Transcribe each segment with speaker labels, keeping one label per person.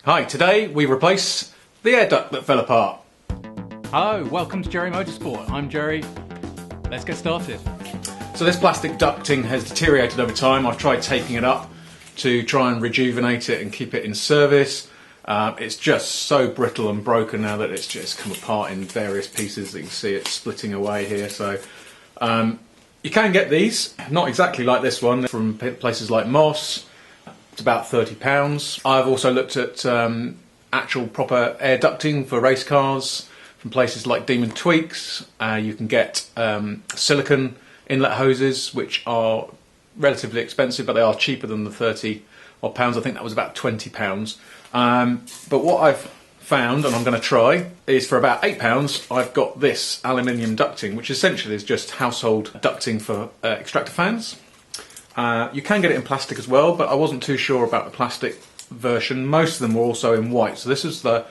Speaker 1: Hi, today we replace the air duct that fell apart.
Speaker 2: Hello, welcome to Jerry Motorsport. I'm Jerry. Let's get started.
Speaker 1: So this plastic ducting has deteriorated over time. I've tried taping it up to try and rejuvenate it and keep it in service. It's just so brittle and broken now that it's just come apart in various pieces. You can see it splitting away here. So you can get these, not exactly like this one, from places like Moss. It's about £30. I've also looked at actual proper air ducting for race cars from places like Demon Tweaks. You can get silicone inlet hoses, which are relatively expensive, but they are cheaper than the £30 odd. I think that was about £20. But what I've found, and I'm going to try, is for about £8 I've got this aluminium ducting, which essentially is just household ducting for extractor fans. You can get it in plastic as well, but I wasn't too sure about the plastic version. Most of them were also in white, so this is the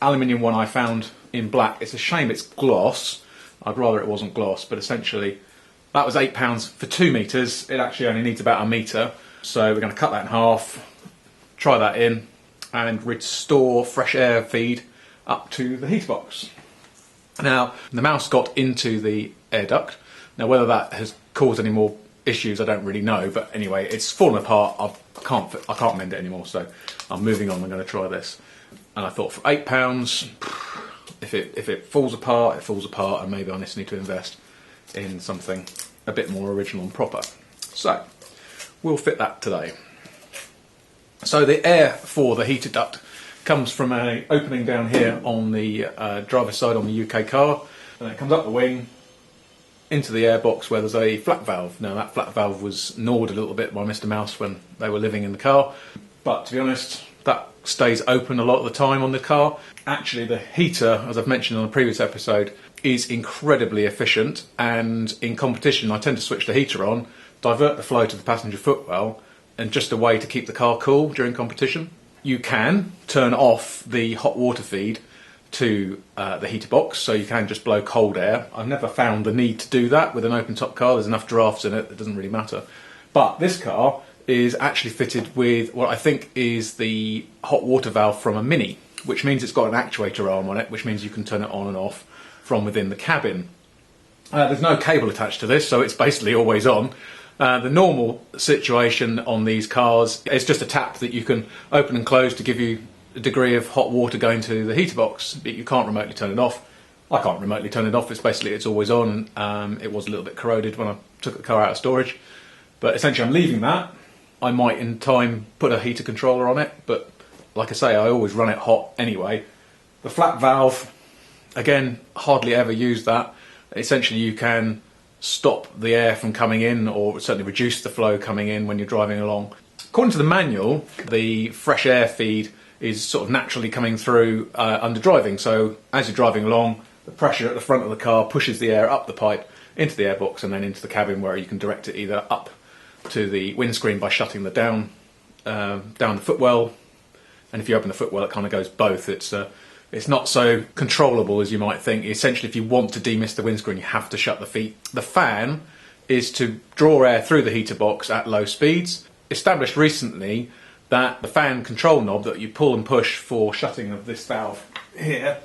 Speaker 1: aluminium one I found in black. It's a shame it's gloss. I'd rather it wasn't gloss, but essentially that was £8 for 2 metres. It actually only needs about a metre, so we're going to cut that in half, try that in, and restore fresh air feed up to the heater box. Now, the mouse got into the air duct. Now, whether that has caused any more issues, I don't really know, but anyway, it's fallen apart. I can't mend it anymore, so I'm moving on. I'm going to try this. And I thought, for £8, if it falls apart, it falls apart, and maybe I just need to invest in something a bit more original and proper. So we'll fit that today. So the air for the heater duct comes from an opening down here on the driver's side on the UK car, and it comes up the wing into the airbox where there's a flap valve. Now that flap valve was gnawed a little bit by Mr. Mouse when they were living in the car, but to be honest, that stays open a lot of the time on the car. Actually, the heater, as I've mentioned on a previous episode, is incredibly efficient, and in competition I tend to switch the heater on, divert the flow to the passenger footwell, and just a way to keep the car cool during competition. You can turn off the hot water feed to the heater box, so you can just blow cold air. I've never found the need to do that with an open top car. There's enough drafts in it, it doesn't really matter. But this car is actually fitted with what I think is the hot water valve from a Mini, which means it's got an actuator arm on it, which means you can turn it on and off from within the cabin. There's no cable attached to this, so it's basically always on. The normal situation on these cars is just a tap that you can open and close to give you a degree of hot water going to the heater box, but you can't remotely turn it off. I can't remotely turn it off. It's always on. It was a little bit corroded when I took the car out of storage, but essentially I'm leaving that. I might in time put a heater controller on it, but like I say, I always run it hot anyway. The flap valve, again, hardly ever use that. Essentially you can stop the air from coming in, or certainly reduce the flow coming in when you're driving along. According to the manual, the fresh air feed is sort of naturally coming through under driving, so as you're driving along, the pressure at the front of the car pushes the air up the pipe into the airbox and then into the cabin, where you can direct it either up to the windscreen by shutting the down the footwell, and if you open the footwell it kind of goes both. It's not so controllable as you might think. Essentially, if you want to demist the windscreen, you have to shut the feet. The fan is to draw air through the heater box at low speeds. Established recently that the fan control knob that you pull and push for shutting of this valve here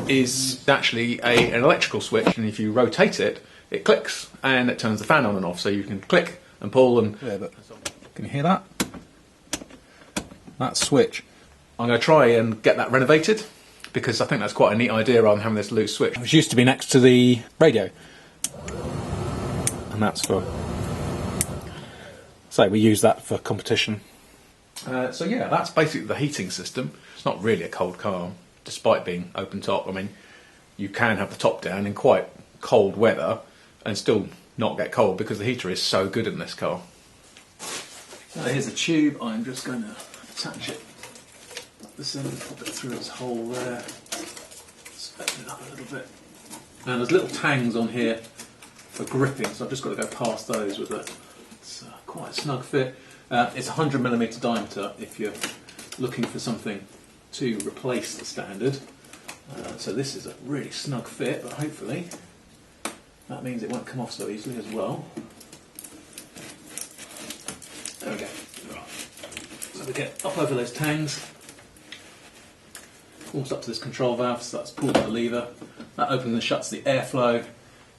Speaker 1: is actually an electrical switch, and if you rotate it, it clicks and it turns the fan on and off. So you can click and pull and... Yeah, but can you hear that? That switch. I'm going to try and get that renovated, because I think that's quite a neat idea rather than having this loose switch. It used to be next to the radio, and that's for... So we use that for competition. So yeah, that's basically the heating system. It's not really a cold car, despite being open top. I mean, you can have the top down in quite cold weather and still not get cold, because the heater is so good in this car. Now here's a tube. I'm just going to attach it up this end, pop it through its hole there. Let's open it up a little bit. And there's little tangs on here for gripping, so I've just got to go past those with it. It's quite a snug fit. It's 100mm diameter if you're looking for something to replace the standard. So this is a really snug fit, but hopefully that means it won't come off so easily as well. There we go. So we get up over those tangs, pulls up to this control valve, so that's pulled the lever. That opens and shuts the airflow.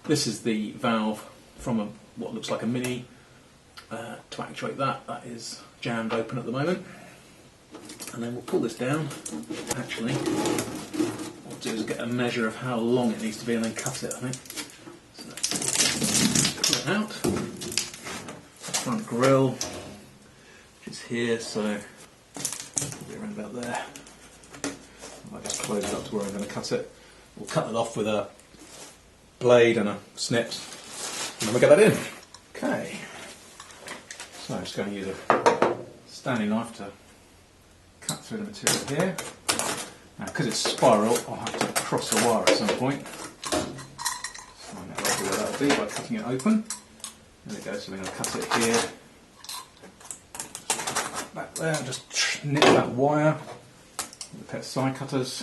Speaker 1: This is the valve from what looks like a Mini. To actuate that, that is jammed open at the moment. And then we'll pull this down. Actually, what we'll do is get a measure of how long it needs to be and then cut it, I think. So let's pull it out. The front grille, which is here, so probably around about there. I'll just close it up to where I'm going to cut it. We'll cut it off with a blade and a snips, and then we'll get that in. Okay. So I'm just going to use a Stanley knife to cut through the material here. Now, because it's spiral, I'll have to cross the wire at some point. So I'm going to see where that'll be by cutting it open. There we go, so we're going to cut it here. Back there, just nip that wire with a pair of side cutters.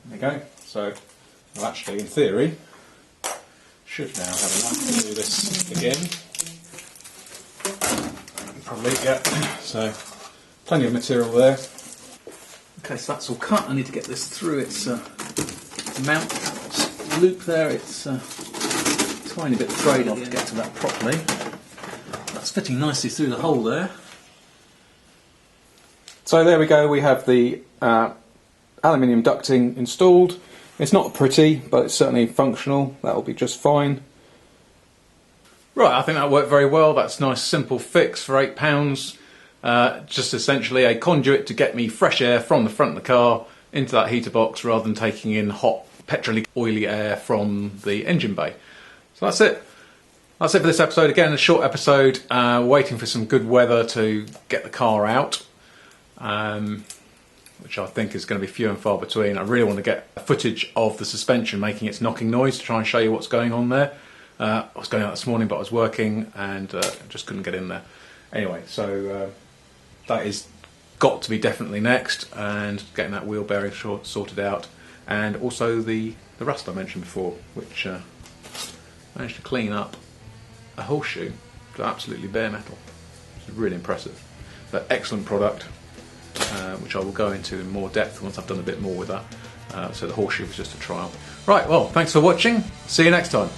Speaker 1: There we go. So, well, actually, in theory, should now have enough to do this again. Probably, yeah. So, plenty of material there. Okay, so that's all cut. I need to get this through its mount loop there. It's a tiny bit frayed off to get to that properly. That's fitting nicely through the hole there. So there we go. We have the aluminium ducting installed. It's not pretty, but it's certainly functional. That'll be just fine. Right, I think that worked very well. That's a nice simple fix for £8. Just essentially a conduit to get me fresh air from the front of the car into that heater box rather than taking in hot, petrol oily air from the engine bay. So that's it. That's it for this episode. Again, a short episode, waiting for some good weather to get the car out, which I think is going to be few and far between. I really want to get footage of the suspension making its knocking noise to try and show you what's going on there. I was going out this morning, but I was working and just couldn't get in there. Anyway, so that is got to be definitely next, and getting that wheel bearing sorted out, and also the rust I mentioned before, which managed to clean up a horseshoe to absolutely bare metal. It's really impressive. But excellent product, which I will go into in more depth once I've done a bit more with that. So the horseshoe was just a trial. Right, well, thanks for watching. See you next time.